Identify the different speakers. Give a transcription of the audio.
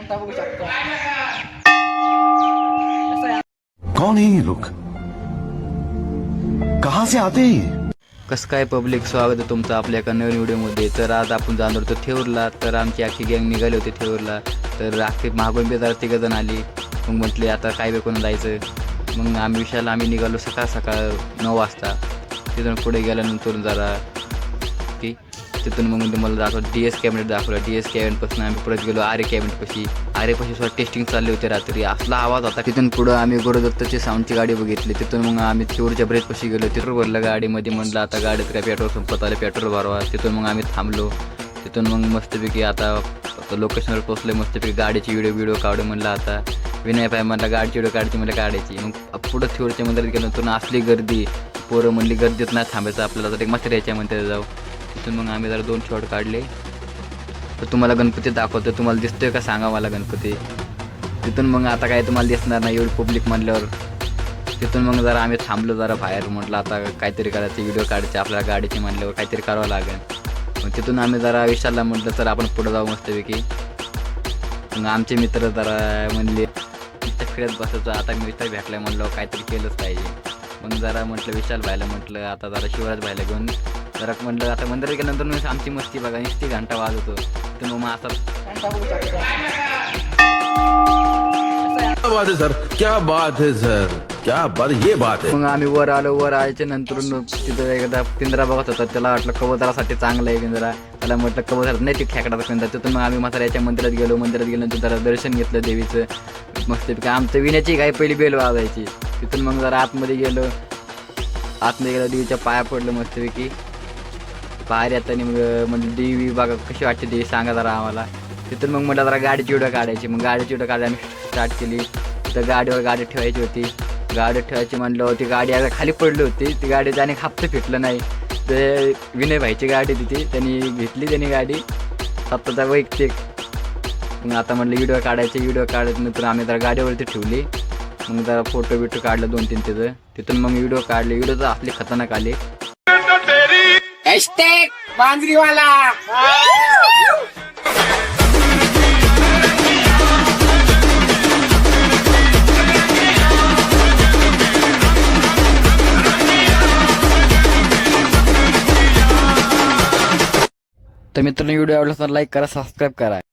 Speaker 1: बघू शकतो.
Speaker 2: कौन है ये लोग, कहां से आते हैं?
Speaker 3: कसं काय पब्लिक, स्वागत आहे तुमचं आपल्या एका नवीन व्हिडिओमध्ये. तर आज आपण जाणार होतो थेऊरला. तर आमची अख्खी गँग निघाली होती थेऊरला. तर अख्खी मागून बेदार तिघंजण आली. मग म्हटले आता काय बेकून जायचं. मग आम्ही निघालो सकाळ 9 वाजता. तिथून पुढे गेल्यानंतर जरा की तिथून मग मला दाखवलं DS कॅबिनेट दाखवलं. DS कॅबिनेटपासून आम्ही परत गेलो आरे कॅबिनेटपाशी सुद्धा टेस्टिंग चालली होती रात्री. असला आवाज होता. तिथून पुढं आम्ही गुरुदत्तची साऊंडची गाडी बघितली. तिथून मग आम्ही थेऊरच्या ब्रिजपाशी गेलो. तिथून भरलं गाडीमध्ये. म्हटलं आता गाडीत काय पेट्रोल संपत आलं, पेट्रोल भरवा. तिथून मग आम्ही थांबलो. तिथून मग मस्तपैकी आता लोकेशनवर पोचले. मस्तपैकी गाडीची व्हिडिओ काढू म्हणलं. आता विनय भाई म्हणला गाडीची व्हिडिओ काढायची, मला काढायची. मग पुढं थेऊरच्या मंदिरात गेलो. तर असली गर्दी, पोरं म्हणली गर्दीत नाही थांबायचं आपल्याला, तर एक म्हाताऱ्याच्या मंदिरात जाऊ. तिथून मग आम्ही जरा 2 शॉट काढले. तर तुम्हाला गणपती दाखवतो. तुम्हाला दिसतोय का सांगा मला गणपती. तिथून मग आता काय तुम्हाला दिसणार नाही एवढी पब्लिक म्हणल्यावर. तिथून मग जरा आम्ही थांबलो जरा बाहेर. म्हटलं आता काहीतरी करायचं, व्हिडिओ काढायचे आपल्याला गाडीची म्हणल्यावर काहीतरी करावं लागेल. मग तिथून आम्ही जरा विशालला म्हटलं तर आपण पुढं जाऊ मस्तपैकी. मग आमचे मित्र जरा म्हणले इथं फिरत बसायचं, आता मी इथं भेटलाय म्हणलं काहीतरी केलंच पाहिजे. मग जरा म्हटलं विशाल भाईला म्हटलं आता जरा शिवराज भाईला घेऊन जरा म्हटलं आता मंदिरात गेल्यानंतर मग आमची मस्ती बघा नुसती घंटा वाजवतो. तर मग असं
Speaker 1: बघू शकतो.
Speaker 2: क्या बात है सर, क्या बात है सर, क्या बात, ये बात है.
Speaker 3: मग आम्ही वर आलो. वर आल्याच्या नंतर तिथं एकदा पिंजरा बघत होता. त्याला वाटलं कबुतरासाठी चांगलं आहे पिंजरा. त्याला म्हटलं कबुतरात नाही, ती खेकडाचा पिंजरा. तिथून मग आम्ही म्हाताऱ्याच्या मंदिरात गेलो. मंदिरात गेल्यानंतर जरा दर्शन घेतलं देवीचं मस्तपैकी. आमचं विण्याची काही पहिली बेल वाजायची. तिथून मग जरा आतमध्ये गेलो. देवीच्या पाया पडलं मस्तपैकी. बाहेर येताना मग म्हणजे देवी बघा कशी वाटते देवी सांगा जरा आम्हाला. तिथून मग म्हटलं जरा गाडीची व्हिडिओ काढायची. मग गाडीची व्हिडिओ काढायला आम्ही स्टार्ट केली. तर गाडीवर गाडी ठेवायची होती. गाडी ठेवायची म्हणलं होती, गाडी आता खाली पडली होती. ती गाडीचं आणि हप्ते फिटलं नाही. ते विनय भाईची गाडी तिथे त्यांनी घेतली. त्यांनी गाडी स्वतःचा वैयक्तिक. मग आता म्हटलं व्हिडिओ काढायचे. व्हिडिओ काढल्यानंतर आम्ही जरा गाडीवरती ठेवली. मग जरा फोटो बिटो काढलं 2-3 तिथं. तिथून मग व्हिडिओ काढले. व्हिडिओ तर असले खतरनाक आले.
Speaker 1: बांद्रीवाला
Speaker 3: तर मित्रांनो व्हिडिओ आवडला तर लाईक करा, सबस्क्राईब करा.